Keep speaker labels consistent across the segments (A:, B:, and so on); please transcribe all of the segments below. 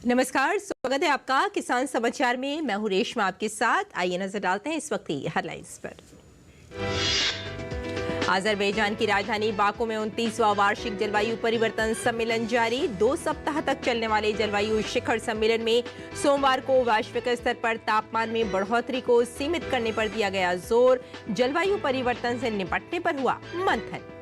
A: नमस्कार, स्वागत है आपका किसान समाचार में। मैं हूं रेशमा आपके साथ। आइए नजर डालते हैं इस वक्त की हेडलाइंस पर। अजरबैजान की राजधानी बाकू में 29वां वार्षिक जलवायु परिवर्तन सम्मेलन जारी। 2 सप्ताह तक चलने वाले जलवायु शिखर सम्मेलन में सोमवार को वैश्विक स्तर पर तापमान में बढ़ोतरी को सीमित करने पर दिया गया जोर। जलवायु परिवर्तन से निपटने पर हुआ मंथन।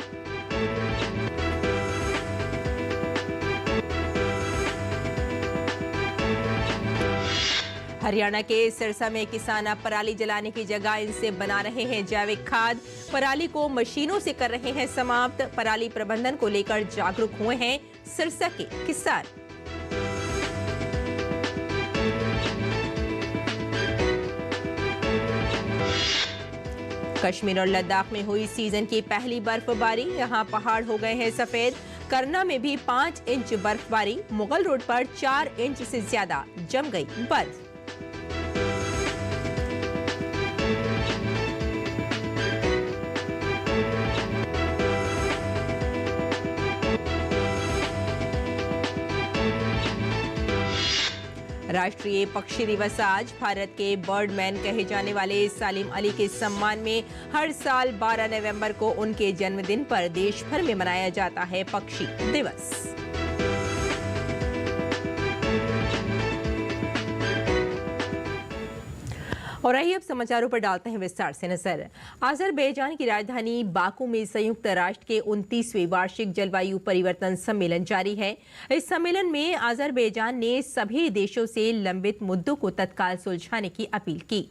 A: हरियाणा के सिरसा में किसान अब पराली जलाने की जगह इनसे बना रहे हैं जैविक खाद। पराली को मशीनों से कर रहे हैं समाप्त। पराली प्रबंधन को लेकर जागरूक हुए हैं सिरसा के किसान। कश्मीर और लद्दाख में हुई सीजन की पहली बर्फबारी। यहां पहाड़ हो गए हैं सफेद। करना में भी 5 इंच बर्फबारी। मुगल रोड पर 4 इंच से ज्यादा जम गई बर्फ। राष्ट्रीय पक्षी दिवस आज। भारत के बर्डमैन कहे जाने वाले सालिम अली के सम्मान में हर साल 12 नवंबर को उनके जन्मदिन पर देश भर में मनाया जाता है पक्षी दिवस। और आइए अब समाचारों पर डालते हैं विस्तार से नजर। अजरबैजान की राजधानी बाकू में संयुक्त राष्ट्र के 29वें वार्षिक जलवायु परिवर्तन सम्मेलन जारी है। इस सम्मेलन में अजरबैजान ने सभी देशों से लंबित मुद्दों को तत्काल सुलझाने की अपील की।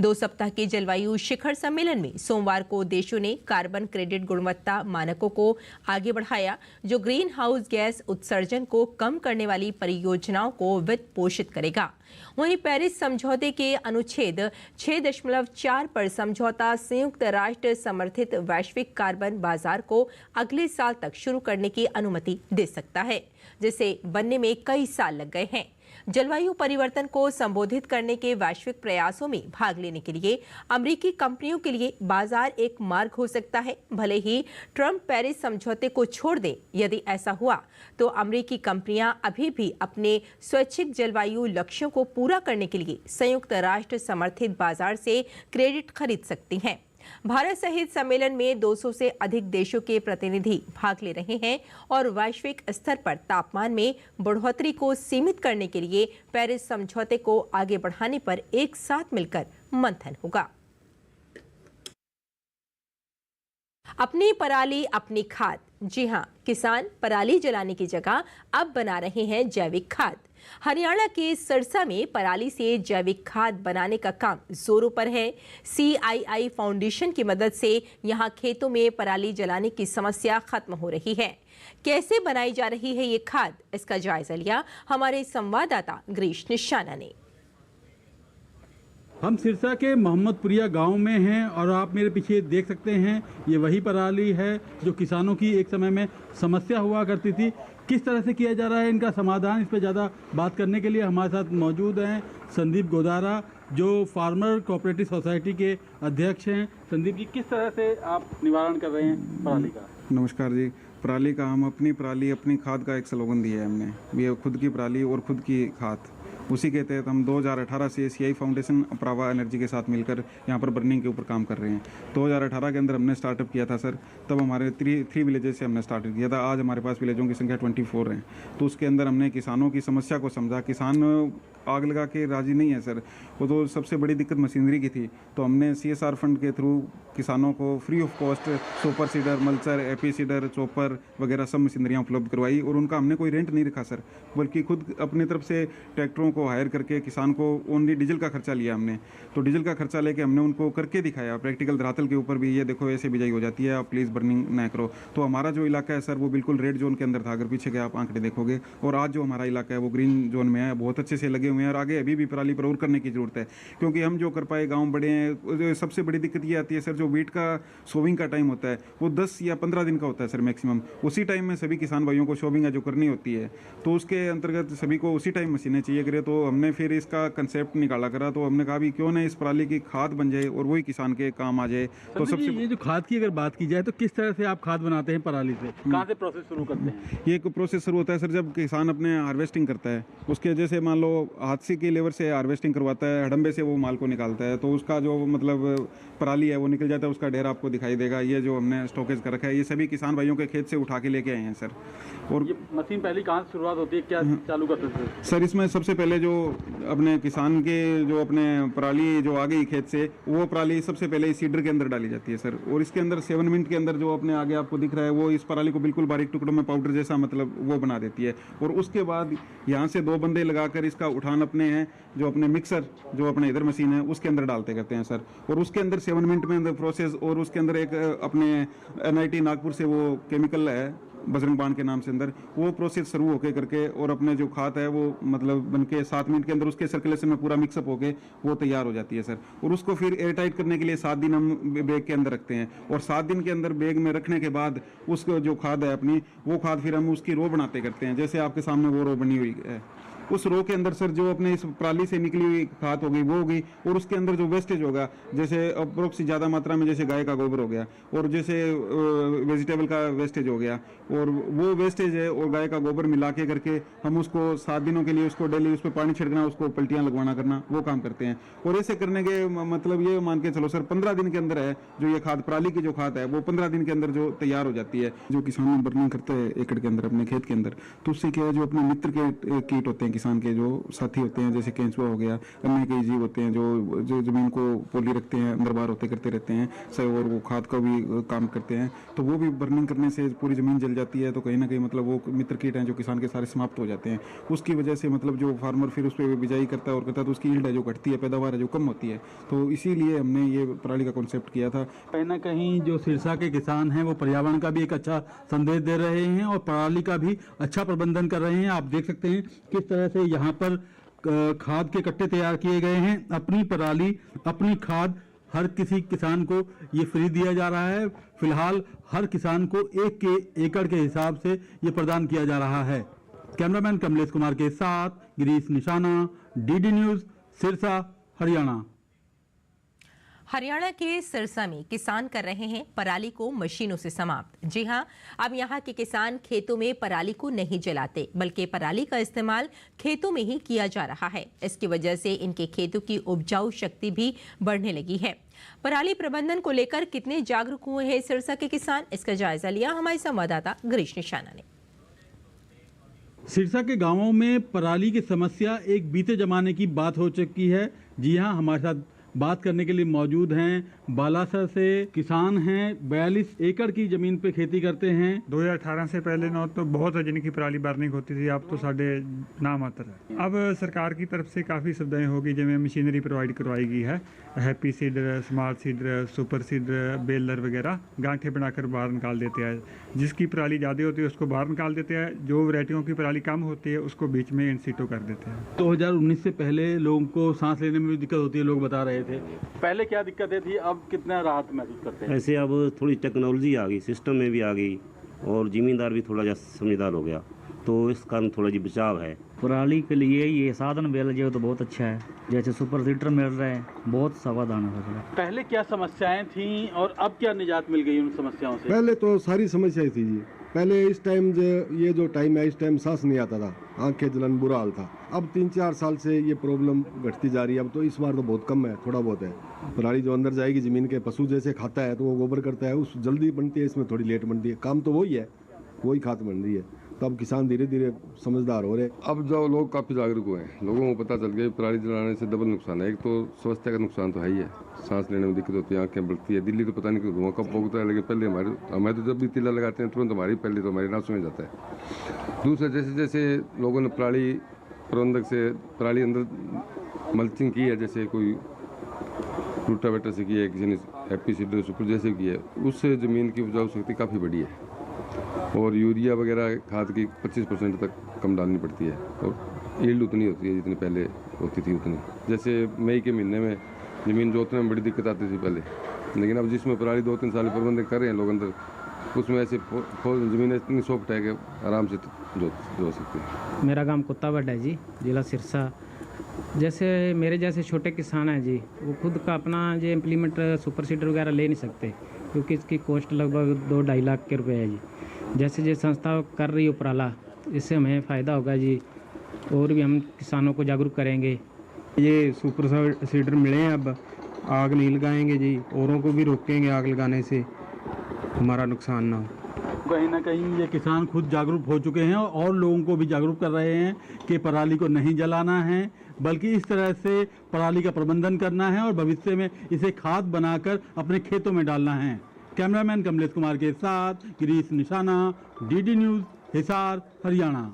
A: 2 सप्ताह के जलवायु शिखर सम्मेलन में सोमवार को देशों ने कार्बन क्रेडिट गुणवत्ता मानकों को आगे बढ़ाया, जो ग्रीन हाउस गैस उत्सर्जन को कम करने वाली परियोजनाओं को वित्त पोषित करेगा। वहीं पेरिस समझौते के अनुच्छेद 6.4 पर समझौता संयुक्त राष्ट्र समर्थित वैश्विक कार्बन बाजार को अगले साल तक शुरू करने की अनुमति दे सकता है, जिसे बनने में कई साल लग गए हैं। जलवायु परिवर्तन को संबोधित करने के वैश्विक प्रयासों में भाग लेने के लिए अमेरिकी कंपनियों के लिए बाजार एक मार्ग हो सकता है। भले ही ट्रंप पेरिस समझौते को छोड़ दें, यदि ऐसा हुआ तो अमेरिकी कंपनियां अभी भी अपने स्वैच्छिक जलवायु लक्ष्यों को पूरा करने के लिए संयुक्त राष्ट्र समर्थित बाजार से क्रेडिट खरीद सकती हैं। भारत सहित सम्मेलन में 200 से अधिक देशों के प्रतिनिधि भाग ले रहे हैं और वैश्विक स्तर पर तापमान में बढ़ोतरी को सीमित करने के लिए पेरिस समझौते को आगे बढ़ाने पर एक साथ मिलकर मंथन होगा। अपनी पराली अपनी खाद। जी हां, किसान पराली जलाने की जगह अब बना रहे हैं जैविक खाद। हरियाणा के सिरसा में पराली से जैविक खाद बनाने का काम जोरों पर है। CII फाउंडेशन की मदद से यहां खेतों में पराली जलाने की समस्या खत्म हो रही है। कैसे बनाई जा रही है ये खाद, इसका जायजा लिया हमारे संवाददाता गिरीश निशाना ने।
B: हम सिरसा के मोहम्मदपुरिया गांव में हैं और आप मेरे पीछे देख सकते हैं, ये वही पराली है जो किसानों की एक समय में समस्या हुआ करती थी। किस तरह से किया जा रहा है इनका समाधान, इस पर ज़्यादा बात करने के लिए हमारे साथ मौजूद हैं संदीप गोदारा, जो फार्मर कोऑपरेटिव सोसाइटी के अध्यक्ष हैं। संदीप जी, किस तरह से आप निवारण कर रहे हैं पराली का?
C: नमस्कार जी। पराली का हम अपनी पराली अपनी खाद का एक स्लोगन दिया है हमने। ये खुद की पराली और खुद की खाद, उसी के तहत हम 2018 से CII फाउंडेशन अप्रावा एनर्जी के साथ मिलकर यहाँ पर बर्निंग के ऊपर काम कर रहे हैं। 2018 के अंदर हमने स्टार्टअप किया था सर, तब हमारे 3 विलेजेस से हमने स्टार्ट किया था। आज हमारे पास विलेजों की संख्या 24 है। तो उसके अंदर हमने किसानों की समस्या को समझा। किसान आग लगा के राजी नहीं है सर, वो तो सबसे बड़ी दिक्कत मशीनरी की थी। तो हमने CSR फंड के थ्रू किसानों को free of cost super seeder, mulcher, AP cedar, chopper वगैरह सब मशीनरियाँ उपलब्ध करवाई और उनका हमने कोई रेंट नहीं रखा सर, बल्कि खुद अपनी तरफ से ट्रैक्टरों को हायर करके किसान को ओनली डीजल का खर्चा लिया हमने। तो डीजल का खर्चा लेके हमने उनको करके दिखाया प्रैक्टिकल धरातल के ऊपर भी। ये देखो ऐसे बिजाई हो जाती है, आप प्लीज़ बर्निंग ना करो। तो हमारा जो इलाका है सर वो बिल्कुल रेड जोन के अंदर था, अगर पीछे के आप आंकड़े देखोगे, और आज जो हमारा इलाका है वो ग्रीन जोन में है। बहुत अच्छे से लगे हुए हैं और आगे अभी भी पराली पर और करने की जरूरत है, क्योंकि हम जो कर पाए गाँव बड़े हैं। सबसे बड़ी दिक्कत ये आती है सर, जो वीट का सोविंग का टाइम होता है वो 10 या 15 दिन का होता है सर मैक्सिमम। उसी टाइम में सभी किसान भाइयों को शोविंग जो करनी होती है, तो उसके अंतर्गत सभी को उसी टाइम मशीनें चाहिए। अगर तो हमने फिर इसका कंसेप्ट निकाला करा, तो हमने कहा भी क्यों ना इस पराली की खाद बन जाए और वही किसान के काम आ जाए। तो सबसे
B: ये जो खाद की अगर बात की जाए तो किस तरह से आप खाद बनाते हैं पराली से, कहाँ से प्रोसेस शुरू करते हैं?
C: ये एक प्रोसेस शुरू होता है सर जब किसान अपने हार्वेस्टिंग करता है, उसके जैसे मान लो हाथ से की लेवर से हार्वेस्टिंग करवाता है, हडम्बे से वो माल को निकालता है, तो उसका जो मतलब पराली है वो निकल जाता है, उसका ढेर आपको दिखाई देगा। ये जो हमने स्टॉकेज कर रखा है ये सभी किसान भाइयों के खेत से उठा के लेके आए हैं सर। और
B: ये मशीन पहले कहाँ से शुरुआत होती है, क्या चालू करते थे
C: सर? इसमें सबसे पहले जो अपने किसान के जो अपने पराली जो आ गई खेत से, वो पराली सबसे पहले इस सीडर के अंदर डाली जाती है सर, और इसके अंदर 7 मिनट के अंदर जो अपने आगे आपको दिख रहा है वो इस पराली को बिल्कुल बारीक टुकड़ों में पाउडर जैसा मतलब वो बना देती है। और उसके बाद यहाँ से 2 बंदे लगाकर इसका उठान अपने हैं जो अपने मिक्सर जो अपने इधर मशीन है उसके अंदर डालते करते हैं सर, और उसके अंदर 7 मिनट में अंदर प्रोसेस, और उसके अंदर एक अपने NIT नागपुर से वो केमिकल है बजरंग बाण के नाम से, अंदर वो प्रोसेस शुरू होके करके और अपने जो खाद है वो मतलब बनके 7 मिनट के अंदर उसके सर्कुलेशन में पूरा मिक्सअप होके वो तैयार हो जाती है सर। और उसको फिर एयर टाइट करने के लिए 7 दिन हम बैग के अंदर रखते हैं, और 7 दिन के अंदर बैग में रखने के बाद उसको जो खाद है अपनी वो खाद फिर हम उसकी रो बनाते करते हैं, जैसे आपके सामने वो रो बनी हुई है। उस रो के अंदर सर जो अपने इस पराली से निकली हुई खाद हो गई वो होगी, और उसके अंदर जो वेस्टेज होगा जैसे अप्रोक्स ज़्यादा मात्रा में जैसे गाय का गोबर हो गया, और जैसे वेजिटेबल का वेस्टेज हो गया, और वो वेस्टेज है और गाय का गोबर मिला के करके हम उसको 7 दिनों के लिए उसको डेली उस पर पानी छिड़कना, उसको पलटियाँ लगवाना करना, वो काम करते हैं। और ऐसे करने के मतलब ये मान के चलो सर 15 दिन के अंदर है जो ये खाद पराली की जो खाद है वो 15 दिन के अंदर जो तैयार हो जाती है। जो किसान बर्निंग करते हैं एकड़ के अंदर अपने खेत के अंदर, तो उससे क्या है जो अपने मित्र के कीट होते हैं किसान के जो साथी होते हैं, जैसे केंचुआ हो गया, अन्य कई जीव होते हैं जो जमीन को पोली रखते हैं, अंदर बाहर होते करते रहते हैं सर, और वो खाद का भी काम करते हैं, तो वो भी बर्निंग करने से पूरी जमीन जल जाती है। तो कहीं ना कहीं मतलब वो मित्र कीट हैं जो किसान के सारे समाप्त हो जाते हैं। उसकी वजह से मतलब जो फार्मर फिर उस पर बिजाई करता है और करता है तो उसकी यील्ड है जो घटती है, पैदावार है जो कम होती है। तो इसीलिए हमने ये पराली का कॉन्सेप्ट किया था।
B: कहीं ना कहीं जो सिरसा के किसान हैं वो पर्यावरण का भी एक अच्छा संदेश दे रहे हैं और पराली का भी अच्छा प्रबंधन कर रहे हैं। आप देख सकते हैं किस तरह से यहाँ पर खाद के कट्टे तैयार किए गए हैं। अपनी पराली अपनी खाद हर किसी किसान को ये फ्री दिया जा रहा है। फिलहाल हर किसान को 1 के एकड़ के हिसाब से ये प्रदान किया जा रहा है। कैमरामैन कमलेश कुमार के साथ गिरीश निशाना, DD न्यूज़, सिरसा, हरियाणा।
A: हरियाणा के सिरसा में किसान कर रहे हैं पराली को मशीनों से समाप्त। जी हां, अब यहां के किसान खेतों में पराली को नहीं जलाते बल्कि पराली का इस्तेमाल खेतों में ही किया जा रहा है। इसकी वजह से इनके खेतों की उपजाऊ शक्ति भी बढ़ने लगी है। पराली प्रबंधन को लेकर कितने जागरूक हुए हैं सिरसा के किसान, इसका जायजा लिया हमारे संवाददाता गिरीश निशाना ने।
B: सिरसा के गांवों में पराली की समस्या एक बीते जमाने की बात हो चुकी है। जी हां, हमारे साथ बात करने के लिए मौजूद हैं बालासर से किसान हैं, 42 एकड़ की जमीन पे खेती करते हैं।
D: 2018 से पहले ना तो बहुत जिनकी पराली बर्निंग होती थी, अब तो साढ़े ना मात्र है। अब सरकार की तरफ से काफ़ी सुविधाएं होगी, जिसमें मशीनरी प्रोवाइड करवाई गई है, happy seeder, smart cedar, super seeder, baler वगैरह गांठे बनाकर बाहर निकाल देते हैं। जिसकी पराली ज़्यादा होती है उसको बाहर निकाल देते हैं, जो वैरायटियों की पराली कम होती है उसको बीच में इन सीटों कर देते हैं।
B: 2019 से पहले लोगों को सांस लेने में भी दिक्कत होती है, लोग बता रहे थे। पहले क्या दिक्कतें थी, अब कितना राहत महसूस करते हैं?
E: ऐसे अब थोड़ी टेक्नोलॉजी आ गई, सिस्टम में भी आ गई, और ज़मींदार भी थोड़ा समझदार हो गया, तो इस कारण थोड़ा जी बचाव है।
F: पराली के लिए ये साधन मिल जाए तो बहुत अच्छा है, जैसे सुपर सीडर मिल रहे हैं, बहुत समाधान हो रहा है।
B: पहले क्या समस्याएं थी और अब क्या निजात मिल गई उन समस्याओं से?
G: पहले तो सारी समस्याएं थी जी। पहले इस टाइम ये जो टाइम है इस टाइम सांस नहीं आता था, आंखें जलन बुरा हाल था। अब 3-4 साल से ये प्रॉब्लम घटती जा रही है। अब तो इस बार तो बहुत कम है, थोड़ा बहुत है। पराली जो अंदर जाएगी ज़मीन के, पशु जैसे खाता है तो वो गोबर करता है, उस जल्दी बनती है, इसमें थोड़ी लेट बनती है। काम तो वही है, वही खाद बन रही है। तो अब किसान धीरे धीरे समझदार हो रहे।
H: अब जो लोग काफ़ी जागरूक हुए हैं, लोगों को पता चल गया पराली जलाने से डबल नुकसान है। एक तो स्वास्थ्य का नुकसान तो है ही है, सांस लेने में दिक्कत होती है, आंखें बढ़ती है। दिल्ली तो पता नहीं क्यों धुआं कब भोगता है, लेकिन पहले हमें तो जब भी तीला लगाते हैं तुरंत पहले तो हमारी नासों में जाता है। दूसरा, जैसे जैसे लोगों ने पराली प्रबंधक से पराली अंदर मल्चिंग की है, जैसे कोई रूटावेटर से की है, किसी ने हैप्पी सीडर सुपर जैसे की है, उससे ज़मीन की उपजाऊ शक्ति काफ़ी बढ़ी है। और यूरिया वगैरह खाद की 25% तक कम डालनी पड़ती है, और यील्ड उतनी होती है जितनी पहले होती थी उतनी। जैसे मई के महीने में ज़मीन जोतने में बड़ी दिक्कत आती थी पहले, लेकिन अब जिसमें पराली 2-3 साल प्रबंधन कर रहे हैं लोग अंदर, उसमें ऐसे ज़मीन इतनी सॉफ्ट है कि आराम से जो सकते हैं।
I: मेरा गांव कुत्ताबड है जी, जिला सिरसा। जैसे मेरे जैसे छोटे किसान हैं जी, वो खुद का अपना जो इम्प्लीमेंट सुपर सीडर वगैरह ले नहीं सकते, क्योंकि इसकी कॉस्ट लगभग 2-2.5 लाख के रुपए है जी। जैसे जो संस्था कर रही है उपराला, इससे हमें फ़ायदा होगा जी, और भी हम किसानों को जागरूक करेंगे।
J: ये सुपर सीडर मिले हैं, अब आग नहीं लगाएंगे जी, औरों को भी रोकेंगे आग लगाने से, हमारा नुकसान ना हो।
B: कहीं ना कहीं ये किसान खुद जागरूक हो चुके हैं और लोगों को भी जागरूक कर रहे हैं कि पराली को नहीं जलाना है, बल्कि इस तरह से पराली का प्रबंधन करना है और भविष्य में इसे खाद बनाकर अपने खेतों में डालना है। कैमरामैन कमलेश कुमार के साथ गिरीश निशाना, डीडी न्यूज़, हिसार, हरियाणा।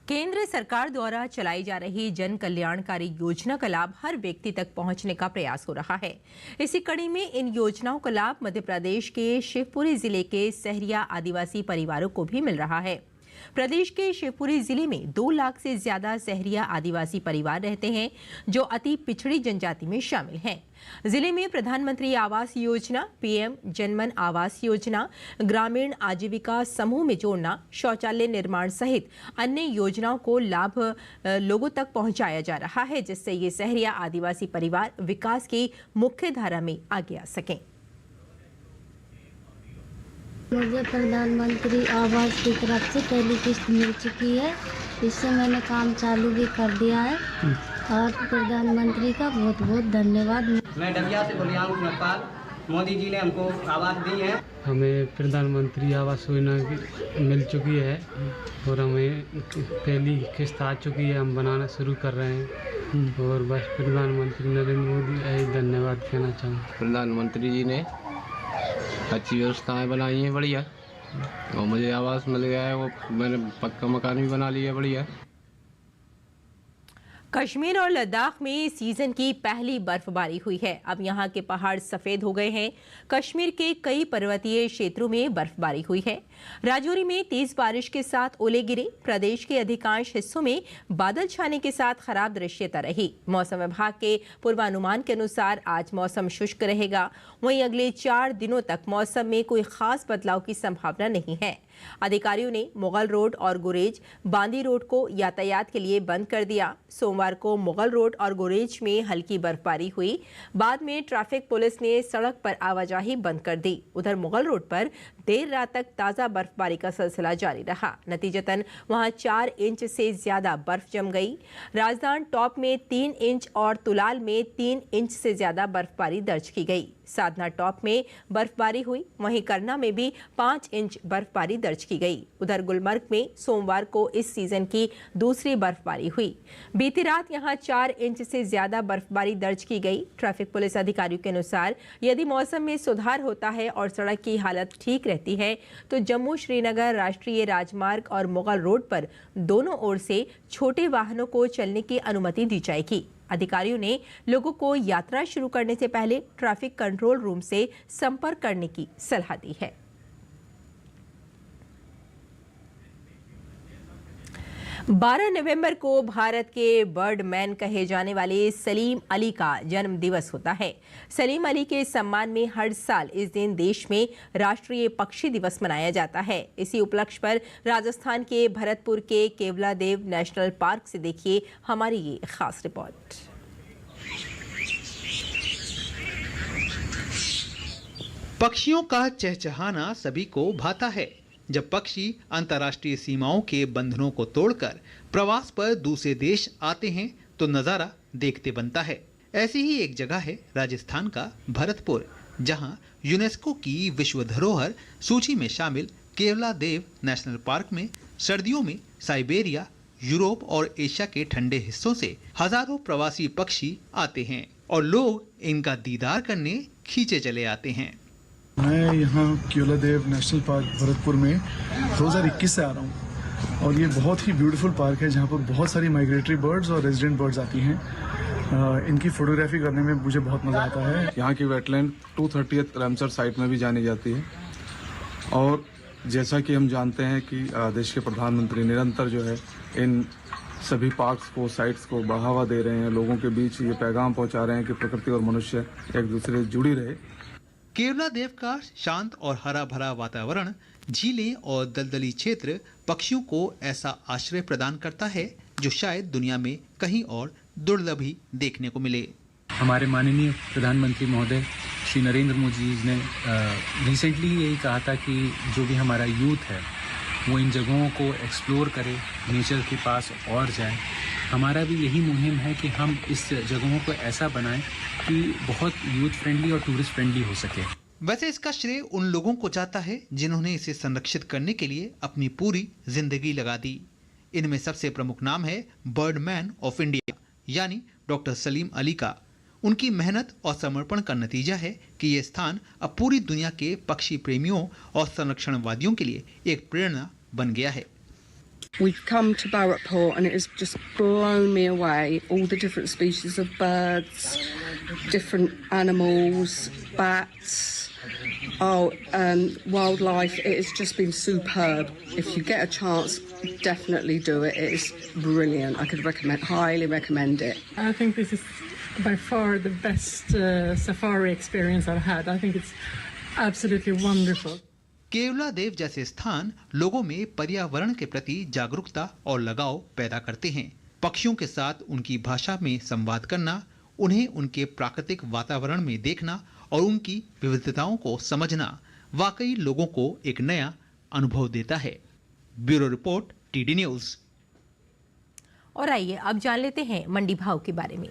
A: केंद्र सरकार द्वारा चलाई जा रही जन कल्याणकारी योजना का लाभ हर व्यक्ति तक पहुंचने का प्रयास हो रहा है। इसी कड़ी में इन योजनाओं का लाभ मध्य प्रदेश के शिवपुरी जिले के सहरिया आदिवासी परिवारों को भी मिल रहा है। प्रदेश के शिवपुरी जिले में 2 लाख से ज्यादा सहरिया आदिवासी परिवार रहते हैं, जो अति पिछड़ी जनजाति में शामिल हैं। जिले में प्रधानमंत्री आवास योजना, पीएम जनमन आवास योजना, ग्रामीण आजीविका समूह में जोड़ना, शौचालय निर्माण सहित अन्य योजनाओं को लाभ लोगों तक पहुंचाया जा रहा है, जिससे ये सहरिया आदिवासी परिवार विकास की मुख्य धारा में आगे आ सकें।
K: मुझे प्रधानमंत्री आवास की तरफ से पहली किस्त मिल चुकी है, इससे मैंने काम चालू भी कर दिया है और प्रधानमंत्री का बहुत बहुत धन्यवाद।
L: मैं डबिया से बोलियांग नेपाल। मोदी जी ने हमको आवास दी है।
J: हमें प्रधानमंत्री आवास योजना की मिल चुकी है और हमें पहली किस्त आ चुकी है, हम बनाना शुरू कर रहे हैं और बस प्रधानमंत्री नरेंद्र मोदी का धन्यवाद कहना चाहूँगा।
M: प्रधानमंत्री जी ने अच्छी व्यवस्थाएं बनाई हैं बढ़िया, और मुझे आवास मिल गया है, वो मैंने पक्का मकान भी बना लिया बढ़िया।
A: कश्मीर और लद्दाख में सीजन की पहली बर्फबारी हुई है। अब यहां के पहाड़ सफेद हो गए हैं। कश्मीर के कई पर्वतीय क्षेत्रों में बर्फबारी हुई है। राजौरी में तेज बारिश के साथ ओले गिरे। प्रदेश के अधिकांश हिस्सों में बादल छाने के साथ खराब दृश्यता रही। मौसम विभाग के पूर्वानुमान के अनुसार आज मौसम शुष्क रहेगा। वहीं अगले 4 दिनों तक मौसम में कोई खास बदलाव की संभावना नहीं है। अधिकारियों ने मुगल रोड और गुरेज बांदी रोड को यातायात के लिए बंद कर दिया। सोमवार को मुगल रोड और गुरेज में हल्की बर्फबारी हुई। बाद में ट्रैफिक पुलिस ने सड़क पर आवाजाही बंद कर दी। उधर मुगल रोड पर देर रात तक ताज़ा बर्फबारी का सिलसिला जारी रहा। नतीजतन वहां 4 इंच से ज्यादा बर्फ जम गई। राजधानी टॉप में 3 इंच और तुलाल में 3 इंच से ज्यादा बर्फबारी दर्ज की गई। साधना टॉप में बर्फबारी हुई। वहीं करना में भी 5 इंच बर्फबारी दर्ज की गई। उधर गुलमर्ग में सोमवार को इस सीजन की दूसरी बर्फबारी हुई। बीती रात यहां 4 इंच से ज्यादा बर्फबारी दर्ज की गई। ट्रैफिक पुलिस अधिकारियों के अनुसार यदि मौसम में सुधार होता है और सड़क की हालत ठीक रहती है तो जम्मू श्रीनगर राष्ट्रीय राजमार्ग और मुगल रोड पर दोनों ओर से छोटे वाहनों को चलने की अनुमति दी जाएगी। अधिकारियों ने लोगों को यात्रा शुरू करने से पहले ट्रैफिक कंट्रोल रूम से संपर्क करने की सलाह दी है। बारह नवंबर को भारत के बर्डमैन कहे जाने वाले सलीम अली का जन्म दिवस होता है। सलीम अली के सम्मान में हर साल इस दिन देश में राष्ट्रीय पक्षी दिवस मनाया जाता है। इसी उपलक्ष्य पर राजस्थान के भरतपुर के केवलादेव नेशनल पार्क से देखिए हमारी ये खास रिपोर्ट।
N: पक्षियों का चहचहाना सभी को भाता है। जब पक्षी अंतर्राष्ट्रीय सीमाओं के बंधनों को तोड़कर प्रवास पर दूसरे देश आते हैं तो नज़ारा देखते बनता है। ऐसी ही एक जगह है राजस्थान का भरतपुर, जहां यूनेस्को की विश्व धरोहर सूची में शामिल केवलादेव नेशनल पार्क में सर्दियों में साइबेरिया, यूरोप और एशिया के ठंडे हिस्सों से हजारों प्रवासी पक्षी आते हैं और लोग इनका दीदार करने खींचे चले आते हैं।
O: मैं यहाँ केवलादेव नेशनल पार्क भरतपुर में 2021 से आ रहा हूँ और ये बहुत ही ब्यूटीफुल पार्क है जहाँ पर बहुत सारी माइग्रेटरी बर्ड्स और रेजिडेंट बर्ड्स आती हैं। इनकी फोटोग्राफी करने में मुझे बहुत मज़ा आता है।
C: यहाँ की वेटलैंड 230th रामसर साइट में भी जानी जाती है और जैसा कि हम जानते हैं कि देश के प्रधानमंत्री निरंतर जो है इन सभी पार्क्स को, साइट्स को बढ़ावा दे रहे हैं, लोगों के बीच ये पैगाम पहुँचा रहे हैं कि प्रकृति और मनुष्य एक दूसरे से जुड़ी रहे।
N: केवला देव का शांत और हरा भरा वातावरण, झीलें और दलदली क्षेत्र पक्षियों को ऐसा आश्रय प्रदान करता है जो शायद दुनिया में कहीं और दुर्लभ ही देखने को मिले।
P: हमारे माननीय प्रधानमंत्री महोदय श्री नरेंद्र मोदी जी ने रिसेंटली यही कहा था कि जो भी हमारा यूथ है वो इन जगहों को एक्सप्लोर करे, नेचर के पास और जाए। हमारा भी यही मुहिम है कि हम इस जगहों को ऐसा बनाएं कि बहुत यूथ फ्रेंडली और टूरिस्ट फ्रेंडली हो सके।
N: वैसे इसका श्रेय उन लोगों को जाता है जिन्होंने इसे संरक्षित करने के लिए अपनी पूरी जिंदगी लगा दी। इनमें सबसे प्रमुख नाम है बर्ड मैन ऑफ इंडिया यानी डॉक्टर सलीम अली का। उनकी मेहनत और समर्पण का नतीजा है कि ये स्थान अब पूरी दुनिया के पक्षी प्रेमियों और संरक्षणवादियों के लिए एक प्रेरणा बन गया है।
Q: We've come to Barrackpore and it has just blown me away. All the different species of birds, different animals, bats, wildlife. It has just been superb. If you get a chance, definitely do it. It is brilliant. I could highly recommend it.
R: I think this is by far the best safari experience I've had. I think it's absolutely wonderful.
N: केवला देव जैसे स्थान लोगों में पर्यावरण के प्रति जागरूकता और लगाव पैदा करते हैं। पक्षियों के साथ उनकी भाषा में संवाद करना, उन्हें उनके प्राकृतिक वातावरण में देखना और उनकी विविधताओं को समझना वाकई लोगों को एक नया अनुभव देता है। Bureau report, TD news.
A: और आइए अब जान लेते हैं मंडी भाव के बारे में।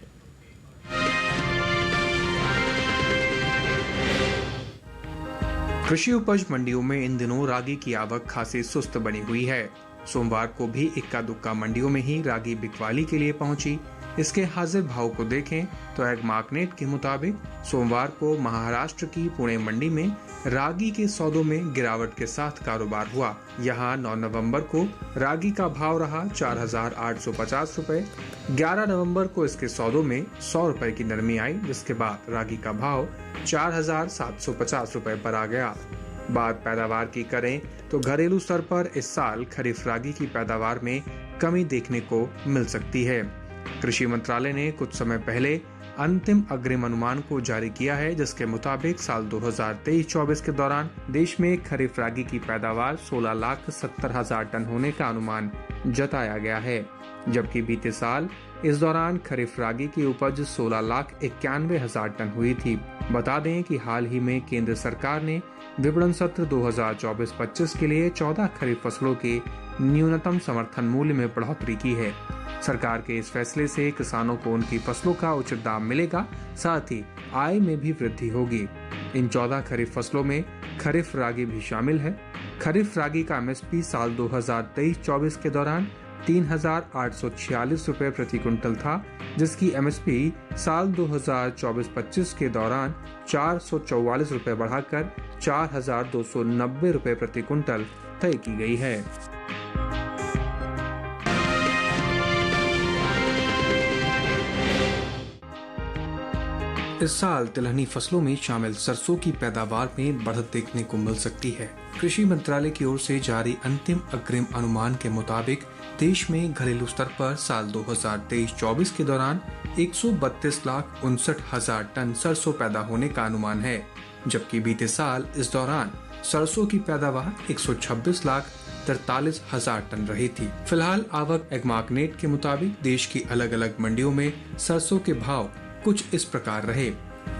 S: कृषि उपज मंडियों में इन दिनों रागी की आवक खासी सुस्त बनी हुई है। सोमवार को भी इक्का दुक्का मंडियों में ही रागी बिकवाली के लिए पहुंची। इसके हाजिर भाव को देखें तो एग मार्केट के मुताबिक सोमवार को महाराष्ट्र की पुणे मंडी में रागी के सौदों में गिरावट के साथ कारोबार हुआ। यहां 9 नवंबर को रागी का भाव रहा 4,850 रुपए। 11 नवंबर को इसके सौदों में 100 रुपए की नरमी आई, जिसके बाद रागी का भाव 4,750 रुपए पर आ गया। बात पैदावार की करें तो घरेलू स्तर पर इस साल खरीफ रागी की पैदावार में कमी देखने को मिल सकती है। कृषि मंत्रालय ने कुछ समय पहले अंतिम अग्रिम अनुमान को जारी किया है, जिसके मुताबिक साल 2023-24 के दौरान देश में खरीफ रागी की पैदावार 16,70,000 टन होने का अनुमान जताया गया है, जबकि बीते साल इस दौरान खरीफ रागी की उपज 16,91,000 टन हुई थी। बता दें कि हाल ही में केंद्र सरकार ने विपणन सत्र 2024-25 के लिए 14 खरीफ फसलों के न्यूनतम समर्थन मूल्य में बढ़ोतरी की है। सरकार के इस फैसले से किसानों को उनकी फसलों का उचित दाम मिलेगा, साथ ही आय में भी वृद्धि होगी। इन 14 खरीफ फसलों में खरीफ रागी भी शामिल है। खरीफ रागी का एमएसपी साल 2023-24 के दौरान 3,846 रुपए प्रति क्विंटल था, जिसकी एमएसपी साल 2024-25 के दौरान 444 रुपए बढ़ाकर 4,290 रुपए प्रति क्विंटल तय की गई है। इस साल तिलहनी फसलों में शामिल सरसों की पैदावार में बढ़त देखने को मिल सकती है। कृषि मंत्रालय की ओर से जारी अंतिम अग्रिम अनुमान के मुताबिक देश में घरेलू स्तर पर साल 2023-24 के दौरान 132,59,000 टन सरसों पैदा होने का अनुमान है, जबकि बीते साल इस दौरान सरसों की पैदावार 126,43,000 टन रही थी। फिलहाल आवक एग्मार्कनेट के मुताबिक देश की अलग अलग मंडियों में सरसों के भाव कुछ इस प्रकार रहे।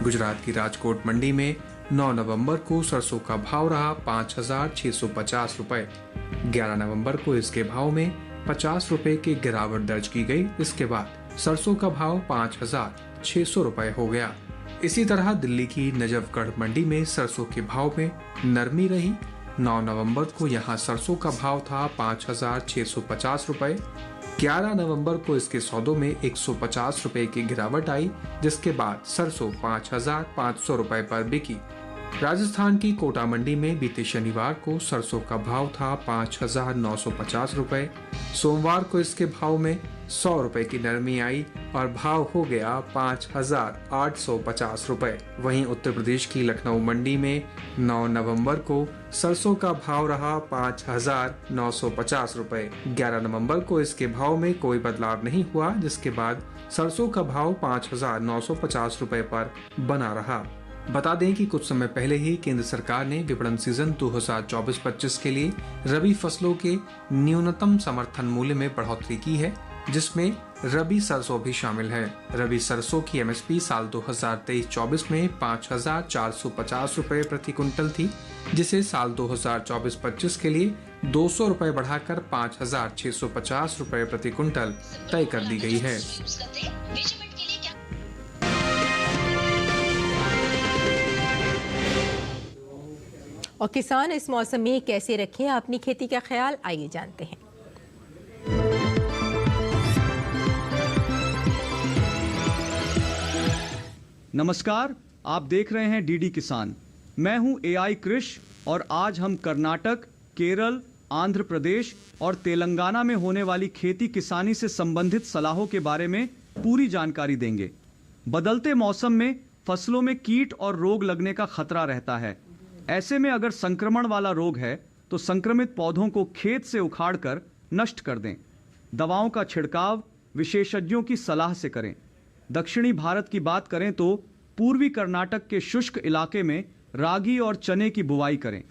S: गुजरात की राजकोट मंडी में 9 नवंबर को सरसों का भाव रहा 5,650 रुपए। 11 नवंबर को इसके भाव में 50 रुपए की गिरावट दर्ज की गई। इसके बाद सरसों का भाव 5,600 रुपए हो गया। इसी तरह दिल्ली की नजफगढ़ मंडी में सरसों के भाव में नरमी रही। 9 नवंबर को यहां सरसों का भाव था 5,650 रुपए। 11 नवंबर को इसके सौदों में 150 रुपए की गिरावट आई, जिसके बाद सरसों 5,500 रुपए पर बिकी। राजस्थान की कोटा मंडी में बीते शनिवार को सरसों का भाव था 5,950 रुपए। सोमवार को इसके भाव में 100 रुपए की नरमी आई और भाव हो गया 5,850 रुपए। वहीं उत्तर प्रदेश की लखनऊ मंडी में 9 नवंबर को सरसों का भाव रहा 5,950 रुपए। 11 नवंबर को इसके भाव में कोई बदलाव नहीं हुआ, जिसके बाद सरसों का भाव 5,950 रुपए पर बना रहा। बता दें कि कुछ समय पहले ही केंद्र सरकार ने विपणन सीजन 2024-25 के लिए रबी फसलों के न्यूनतम समर्थन मूल्य में बढ़ोतरी की है, जिसमें रबी सरसों भी शामिल है। रबी सरसों की एमएसपी साल 2023-24 में 5,450 रुपए प्रति कुंटल थी, जिसे साल 2024-25 के लिए 200 रुपए बढ़ाकर 5,650 रुपए प्रति कुंटल तय कर दी गई है।
A: और किसान इस मौसम में कैसे रखें अपनी खेती का ख्याल, आइए जानते हैं।
T: नमस्कार, आप देख रहे हैं डीडी किसान। मैं हूं एआई कृष और आज हम कर्नाटक, केरल, आंध्र प्रदेश और तेलंगाना में होने वाली खेती किसानी से संबंधित सलाहों के बारे में पूरी जानकारी देंगे। बदलते मौसम में फसलों में कीट और रोग लगने का खतरा रहता है। ऐसे में अगर संक्रमण वाला रोग है तो संक्रमित पौधों को खेत से उखाड़कर नष्ट कर दें। दवाओं का छिड़काव विशेषज्ञों की सलाह से करें। दक्षिणी भारत की बात करें तो पूर्वी कर्नाटक के शुष्क इलाके में रागी और चने की बुवाई करें।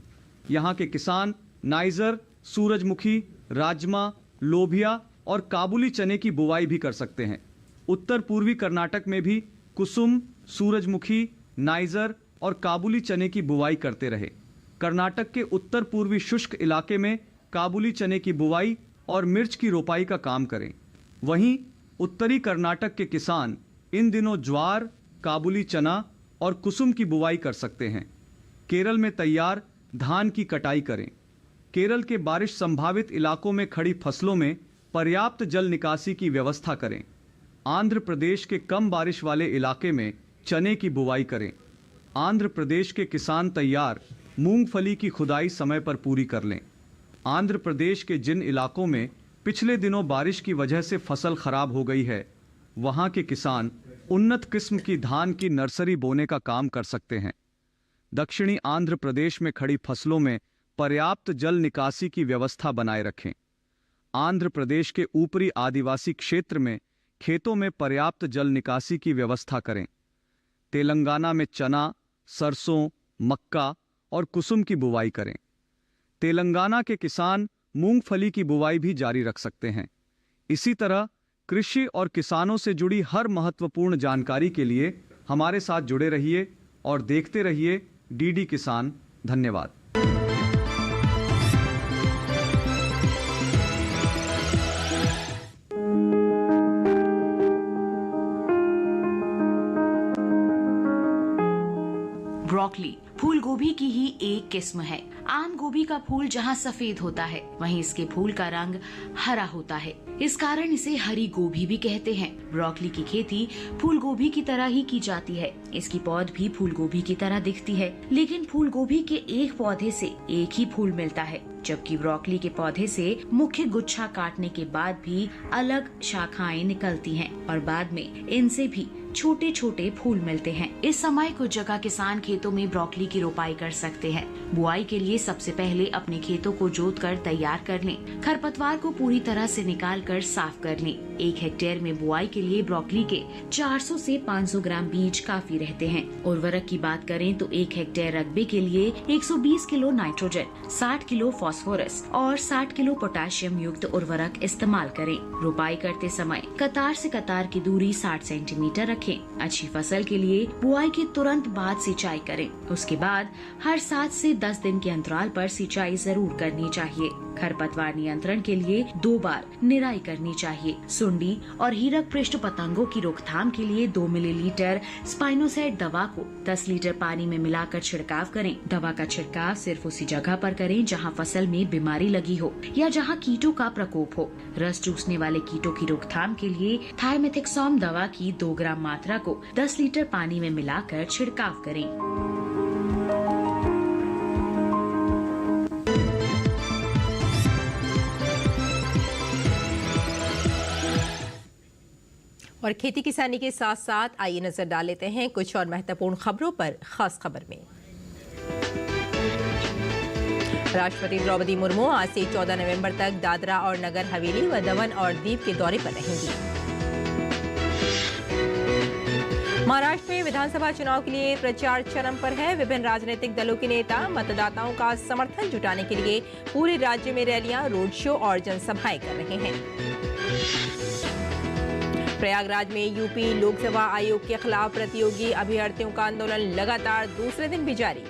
T: यहाँ के किसान नाइजर, सूरजमुखी, राजमा, लोबिया और काबुली चने की बुवाई भी कर सकते हैं। उत्तर पूर्वी कर्नाटक में भी कुसुम, सूरजमुखी, नाइजर और काबुली चने की बुवाई करते रहे। कर्नाटक के उत्तर पूर्वी शुष्क इलाके में काबुली चने की बुवाई और मिर्च की रोपाई का काम करें। वहीं उत्तरी कर्नाटक के किसान इन दिनों ज्वार, काबुली चना और कुसुम की बुवाई कर सकते हैं। केरल में तैयार धान की कटाई करें। केरल के बारिश संभावित इलाकों में खड़ी फसलों में पर्याप्त जल निकासी की व्यवस्था करें। आंध्र प्रदेश के कम बारिश वाले इलाके में चने की बुवाई करें। आंध्र प्रदेश के किसान तैयार मूंगफली की खुदाई समय पर पूरी कर लें। आंध्र प्रदेश के जिन इलाकों में पिछले दिनों बारिश की वजह से फसल खराब हो गई है, वहां के किसान उन्नत किस्म की धान की नर्सरी बोने का काम कर सकते हैं। दक्षिणी आंध्र प्रदेश में खड़ी फसलों में पर्याप्त जल निकासी की व्यवस्था बनाए रखें। आंध्र प्रदेश के ऊपरी आदिवासी क्षेत्र में खेतों में पर्याप्त जल निकासी की व्यवस्था करें। तेलंगाना में चना, सरसों, मक्का और कुसुम की बुवाई करें। तेलंगाना के किसान मूंगफली की बुवाई भी जारी रख सकते हैं। इसी तरह कृषि और किसानों से जुड़ी हर महत्वपूर्ण जानकारी के लिए हमारे साथ जुड़े रहिए और देखते रहिए डीडी किसान। धन्यवाद।
U: ब्रोकली फूल गोभी की ही एक किस्म है। आम गोभी का फूल जहाँ सफेद होता है, वहीं इसके फूल का रंग हरा होता है। इस कारण इसे हरी गोभी भी कहते हैं। ब्रोकली की खेती फूल गोभी की तरह ही की जाती है। इसकी पौध भी फूल गोभी की तरह दिखती है, लेकिन फूल गोभी के एक पौधे से एक ही फूल मिलता है, जबकि ब्रोकली के पौधे से मुख्य गुच्छा काटने के बाद भी अलग शाखाएं निकलती हैं और बाद में इनसे भी छोटे छोटे फूल मिलते हैं। इस समय कुछ जगह किसान खेतों में ब्रोकली की रोपाई कर सकते हैं। बुआई के लिए सबसे पहले अपने खेतों को जोतकर तैयार कर लें। खरपतवार को पूरी तरह से निकालकर साफ कर लें। 1 हेक्टेयर में बुआई के लिए ब्रोकली के 400 से 500 ग्राम बीज काफी रहते हैं। उर्वरक की बात करें तो 1 हेक्टेयर रकबे के लिए 120 किलो नाइट्रोजन, 60 किलो फास्फोरस और 60 किलो पोटेशियम युक्त उर्वरक इस्तेमाल करें। रोपाई करते समय कतार से कतार की दूरी 60 सेंटीमीटर रखें। अच्छी फसल के लिए बुआई के तुरंत बाद सिंचाई करें। उसके बाद हर 7 से 10 दिन के अंतराल पर सिंचाई जरूर करनी चाहिए। खरपतवार नियंत्रण के लिए 2 बार निराई करनी चाहिए। सुंडी और हीरक पृष्ठ पतंगों की रोकथाम के लिए 2 मिलीलीटर स्पाइनोसाइड दवा को 10 लीटर पानी में मिलाकर छिड़काव करें। दवा का छिड़काव सिर्फ उसी जगह पर करें जहां फसल में बीमारी लगी हो या जहां कीटों का प्रकोप हो। रस चूसने वाले कीटों की रोकथाम के लिए थाइमेथिक्सोम दवा की 2 ग्राम मात्रा को 10 लीटर पानी में मिलाकर छिड़काव करें।
A: और खेती किसानी के साथ साथ आइए नजर डाल लेते हैं कुछ और महत्वपूर्ण खबरों पर। खास खबर में राष्ट्रपति द्रौपदी मुर्मू आज से 14 नवंबर तक दादरा और नगर हवेली व दमन और दीव के दौरे पर रहेंगी। महाराष्ट्र में विधानसभा चुनाव के लिए प्रचार चरम पर है। विभिन्न राजनीतिक दलों के नेता मतदाताओं का समर्थन जुटाने के लिए पूरे राज्य में रैलियां, रोड शो और जनसभाएं कर रहे हैं। प्रयागराज में यूपी लोकसभा आयोग के खिलाफ प्रतियोगी अभ्यर्थियों का आंदोलन लगातार दूसरे दिन भी जारी।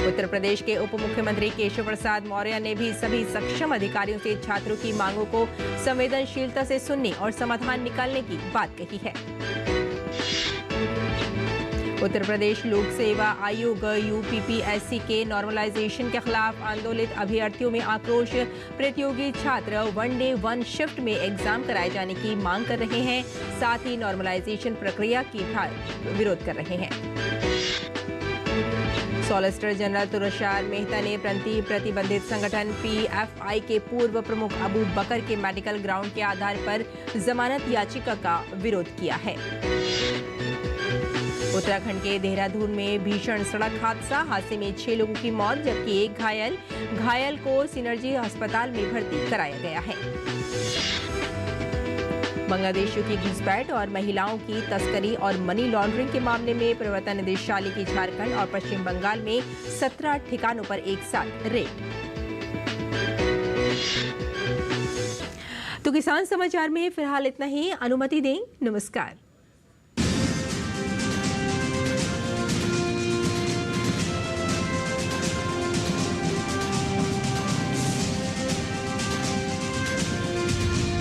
A: उत्तर प्रदेश के उप मुख्यमंत्री केशव प्रसाद मौर्य ने भी सभी सक्षम अधिकारियों से छात्रों की मांगों को संवेदनशीलता से सुनने और समाधान निकालने की बात कही है। उत्तर प्रदेश लोक सेवा आयोग यूपीपीएससी के नॉर्मलाइजेशन के खिलाफ आंदोलित अभ्यर्थियों में आक्रोश। प्रतियोगी छात्र वन डे वन शिफ्ट में एग्जाम कराए जाने की मांग कर रहे हैं, साथ ही नॉर्मलाइजेशन प्रक्रिया की विरोध कर रहे हैं। सॉलिसिटर जनरल तुषार मेहता ने प्रतिबंधित संगठन पीएफआई के पूर्व प्रमुख अबू बकर के मेडिकल ग्राउंड के आधार पर जमानत याचिका का विरोध किया है। उत्तराखंड के देहरादून में भीषण सड़क हादसे में 6 लोगों की मौत जबकि एक घायल को सिनर्जी अस्पताल में भर्ती कराया गया है। बांग्लादेशियों की घुसपैठ और महिलाओं की तस्करी और मनी लॉन्ड्रिंग के मामले में प्रवर्तन निदेशालय की झारखंड और पश्चिम बंगाल में 17 ठिकानों पर एक साथ रेड। तो किसान समाचार में फिलहाल इतना ही। अनुमति दें, नमस्कार।